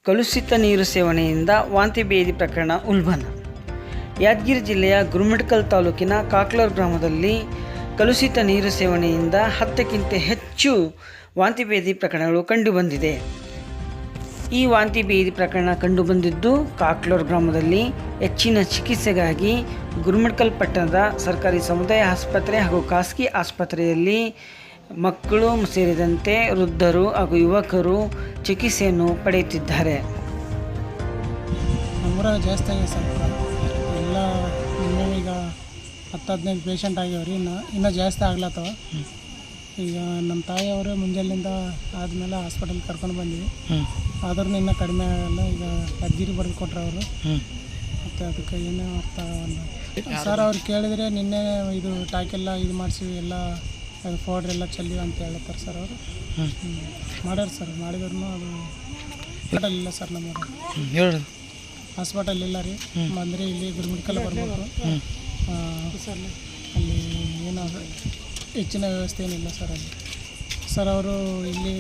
ಕಲುಷಿತ ನೀರು ಸೇವನೆಯಿಂದ ವಾಂತಿ ಭೇದಿ ಪ್ರಕರಣ ಉಲ್ಬಣ. ಯಾದಗಿರಿ ಜಿಲ್ಲೆಯ ಗುರುಮಿಠಕಲ್ ತಾಲೂಕಿನ ಕಾಕ್ಲೂರು ಗ್ರಾಮದಲ್ಲಿ ಕಲುಷಿತ ನೀರು ಸೇವನೆಯಿಂದ 10ಕ್ಕಿಂತ ಹೆಚ್ಚು ವಾಂತಿ ಭೇದಿ ಪ್ರಕರಣಗಳು ಕಂಡುಬಂದಿದೆ. ಈ ವಾಂತಿ ಭೇದಿ ಪ್ರಕರಣ ಕಂಡುಬಂದಿದ್ದು ಕಾಕ್ಲೂರು ಗ್ರಾಮದಲ್ಲಿ ಹೆಚ್ಚಿನ ಚಿಕಿತ್ಸೆಗಾಗಿ ಗುರುಮಿಠಕಲ್ ಪಟ್ಟಣದ ಸರ್ಕಾರಿ ಸಮುದಾಯ ಆಸ್ಪತ್ರೆ ಹಾಗೂ ಖಾಸಗಿ ಆಸ್ಪತ್ರೆಯಲ್ಲಿ ಮಕ್ಕಳು ಸೇರಿದಂತೆ ವೃದ್ಧರು ಹಾಗೂ ಯುವಕರು ಚಿಕಿತ್ಸೆಯನ್ನು ಪಡೆಯುತ್ತಿದ್ದಾರೆ. ನಮ್ಮೂರಾಗ ಜಾಸ್ತಿ ಆಗಿದೆ ಸ್ವಲ್ಪ ಎಲ್ಲ ಈಗ 10-15 ಪೇಷಂಟ್ ಆಗ್ಯಾವ್ರಿ. ಇನ್ನೂ ಜಾಸ್ತಿ ಆಗ್ಲತ್ತವ. ಈಗ ನಮ್ಮ ತಾಯಿಯವರು ಮುಂಜಾನೆಯಿಂದ ಆದಮೇಲೆ ಹಾಸ್ಪಿಟಲ್ಗೆ ಕರ್ಕೊಂಡು ಬಂದ್ವಿ. ಆದ್ರೂ ಇನ್ನೂ ಕಡಿಮೆ ಆಗಲ್ಲ. ಈಗ ಯಾದಗಿರಿ ಬರೆದು ಕೊಟ್ರೆ ಅವರು, ಮತ್ತು ಅದಕ್ಕೆ ಏನೋ ಅರ್ಥ ಆಗಲ್ಲ ಸರ್. ಅವ್ರು ಕೇಳಿದರೆ ನಿನ್ನೆ ಇದು ಟಾಕೆಲ್ಲ ಇದು ಮಾಡಿಸಿ ಎಲ್ಲ ಅದು ಪೌಡ್ರ್ ಎಲ್ಲ ಚೆಲ್ಲಿ ಅಂತ ಹೇಳ್ತಾರೆ ಸರ್. ಅವರು ಮಾಡ್ಯಾರ ಸರ್. ಮಾಡಿದ್ರು ಅದು ಹಾಸ್ಪಿಟಲ್ ಇಲ್ಲ ಸರ್. ನಮ್ಮ ಹಾಸ್ಪಿಟಲ್ ಇಲ್ಲ ರೀ. ಬಂದರೆ ಇಲ್ಲಿ ಗುರುಮಿಠಕಲ್ ಬರ್ಬೇಕು. ಅಲ್ಲಿ ಏನೋ ಹೆಚ್ಚಿನ ವ್ಯವಸ್ಥೆ ಏನಿಲ್ಲ ಸರ್ ಅಲ್ಲಿ ಸರ್. ಅವರು ಇಲ್ಲಿ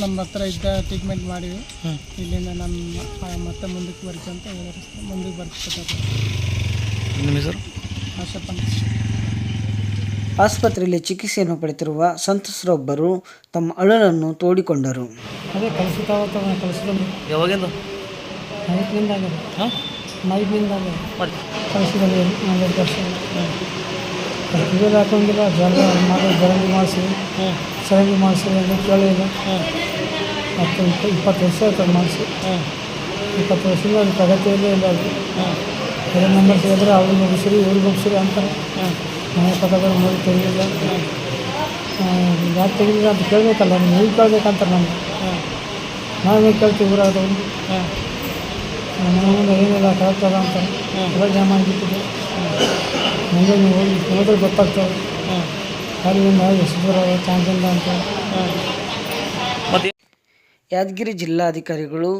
ನಮ್ಮ ಹತ್ರ ಇದ್ದ ಟ್ರೀಟ್ಮೆಂಟ್ ಮಾಡಿವಿ. ಇಲ್ಲಿಂದ ನಮ್ಮ ಮತ್ತೆ ಮುಂದಕ್ಕೆ ಬರ್ತೀವಿ ಅಂತ ಹೇಳಿದ್ರು ಸರ್. ಮುಂದಕ್ಕೆ ಬರ್ತಿರ್ತಾರೆ ಸರ್. ಆಶಪ್ಪ. ಆಸ್ಪತ್ರೆಯಲ್ಲಿ ಚಿಕಿತ್ಸೆಯನ್ನು ಪಡೆಯುತ್ತಿರುವ ಸಂತ್ರಸ್ತರೊಬ್ಬರು ತಮ್ಮ ಅಳಲನ್ನು ತೋಡಿಕೊಂಡರು. ಅದೇ ಕಲಿಸಿದ ಯಾವಾಗಿಂದ? ನೈಟ್ನಿಂದ ಆಗಿದೆ. ನೈಟ್ನಿಂದ ಆಗಿದೆ. ಕಲಿಸಿದಲ್ಲಿ 12 ವರ್ಷ ಕಿವಿಯಲ್ಲಿ ಹಾಕೋಂಗಿಲ್ಲ. ಜರಂಗಿ ಮಾಡಿಸಿ ಸರಂಗಿ ಮಾಡಿಸಿ ಅಂತ ಕೇಳಿಲ್ಲ. ಮತ್ತು 20 ವರ್ಷ ಆಯ್ತು ಮಾಡಿಸಿ. 20 ವರ್ಷದಿಂದ ಅದು ಪ್ರಗತಿಯಲ್ಲೇ ಇಲ್ಲ. ಅದು ಬೇರೆ ನಂಬರ್ ಸಿಗಿದ್ರೆ ಅವ್ರಿಗೆ ಮುಗಿಸಿರಿ ಇವ್ರಿಗೆ ಮುಗಿಸಿರಿ ಅಂತಾರೆ. ಮನೆ ಪಕ್ಕದಲ್ಲಿ ನೋಡಿ ತೆಗಿಲಿಲ್ಲ. ಯಾಕೆ ತೆಗಿಲಿಲ್ಲ ಅಂತ ಕೇಳಬೇಕಲ್ಲ. ನೀವು ಕೇಳ್ಬೇಕಂತಾರೆ ನಮ್ಗೆ. ನಾವೇ ಕೇಳ್ತೀವಿ ಊರಾದವ್ರು. ಮನೆ ಮುಂದೆ ಏನಿಲ್ಲ ಕರೆಕ್ಟ್ ಅದ ಅಂತಾರೆ. ಎಲ್ಲ ಜಾಮ ಆಗಿಬಿಟ್ಟಿದೆ. ಮುಂದೆ ನೀವು ಹೋಗಿ ಹೋದ್ರೆ ಗೊತ್ತಾಗ್ತವೆ. ಅಲ್ಲಿಂದ ಎಷ್ಟು ದೂರ ಚಾನ್ಸಿಂದ ಅಂತ. ಯಾದಗಿರಿ ಜಿಲ್ಲಾಧಿಕಾರಿಗಳು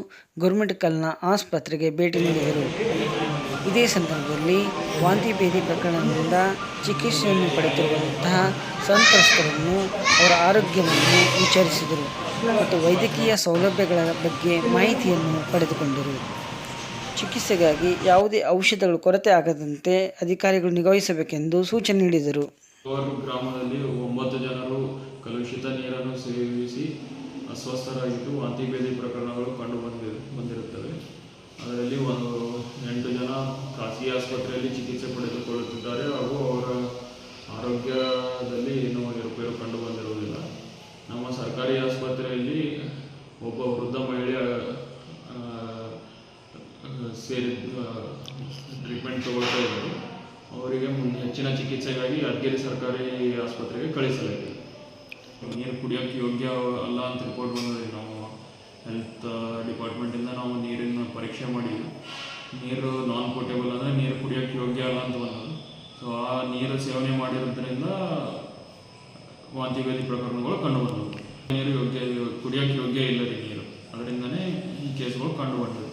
ಗುರುಮಿಠಕಲ್ನ ಆಸ್ಪತ್ರೆಗೆ ಭೇಟಿ ನೀಡಿದರು. ಇದೇ ಸಂದರ್ಭದಲ್ಲಿ ವಾಂತಿ ಭೇದಿ ಪ್ರಕರಣದಿಂದ ಚಿಕಿತ್ಸೆಯನ್ನು ಪಡೆಯುತ್ತಿರುವಂತಹ ಸಂತ್ರಸ್ತರನ್ನು ಅವರ ಆರೋಗ್ಯವನ್ನು ವಿಚಾರಿಸಿದರು ಮತ್ತು ವೈದ್ಯಕೀಯ ಸೌಲಭ್ಯಗಳ ಬಗ್ಗೆ ಮಾಹಿತಿಯನ್ನು ಪಡೆದುಕೊಂಡರು. ಚಿಕಿತ್ಸೆಗಾಗಿ ಯಾವುದೇ ಔಷಧಗಳು ಕೊರತೆ ಆಗದಂತೆ ಅಧಿಕಾರಿಗಳು ನಿಗಾವಹಿಸಬೇಕೆಂದು ಸೂಚನೆ ನೀಡಿದರು. ಗ್ರಾಮದಲ್ಲಿ 9 ಜನರು ಕಲುಷಿತ ನೀರನ್ನು ಸೇವಿಸಿ ಅಸ್ವಸ್ಥರಾಗಿದ್ದು ವಾಂತಿ ಭೇದಿ ಪ್ರಕರಣಗಳು ಬಂದಿರುತ್ತವೆ. ಅದರಲ್ಲಿ 8 ಜನ ಖಾಸಗಿ ಆಸ್ಪತ್ರೆಯಲ್ಲಿ ಚಿಕಿತ್ಸೆ ಪಡೆದುಕೊಳ್ಳುತ್ತಿದ್ದಾರೆ ಹಾಗೂ ಅವರ ಆರೋಗ್ಯದಲ್ಲಿ ಏನೂ ಏರುಪೇರು ಕಂಡು ಬಂದಿರುವುದಿಲ್ಲ. ನಮ್ಮ ಸರ್ಕಾರಿ ಆಸ್ಪತ್ರೆಯಲ್ಲಿ ಒಬ್ಬ ವೃದ್ಧ ಮಹಿಳೆ ಸೇರಿ ಟ್ರೀಟ್ಮೆಂಟ್ ತಗೊಳ್ತಾ ಇದ್ದರು. ಅವರಿಗೆ ಹೆಚ್ಚಿನ ಚಿಕಿತ್ಸೆಗಾಗಿ ಯಾದಗಿರಿ ಸರ್ಕಾರಿ ಆಸ್ಪತ್ರೆಗೆ ಕಳಿಸಲಾಗಿದೆ. ನೀರು ಕುಡಿಯೋಕ್ಕೆ ಯೋಗ್ಯ ಅಲ್ಲ ಅಂತ ರಿಪೋರ್ಟ್ ಬಂದಿದೆ. ನಾವು ಹೆಲ್ತ್ ಡಿಪಾರ್ಟ್ಮೆಂಟಿಂದ ನಾವು ನೀರಿನ ಪರೀಕ್ಷೆ ಮಾಡಿದ್ವಿ. ನೀರು ನಾನ್ ಪೋರ್ಟೇಬಲ್ ಅಂದರೆ ನೀರು ಕುಡಿಯೋಕ್ಕೆ ಯೋಗ್ಯ ಅಲ್ಲ ಅಂತ ಬಂದದ್ದು. ಸೊ ಆ ನೀರು ಸೇವನೆ ಮಾಡಿರೋದ್ರಿಂದ ವಾಂತಿ ಭೇದಿ ಪ್ರಕರಣಗಳು ಕಂಡು ಬಂದವು. ನೀರು ಕುಡಿಯೋಕ್ಕೆ ಯೋಗ್ಯ ಇಲ್ಲ ರೀ ನೀರು. ಅದರಿಂದನೇ ಈ ಕೇಸ್ಗಳು ಕಂಡು ಬಂದಿದೆ.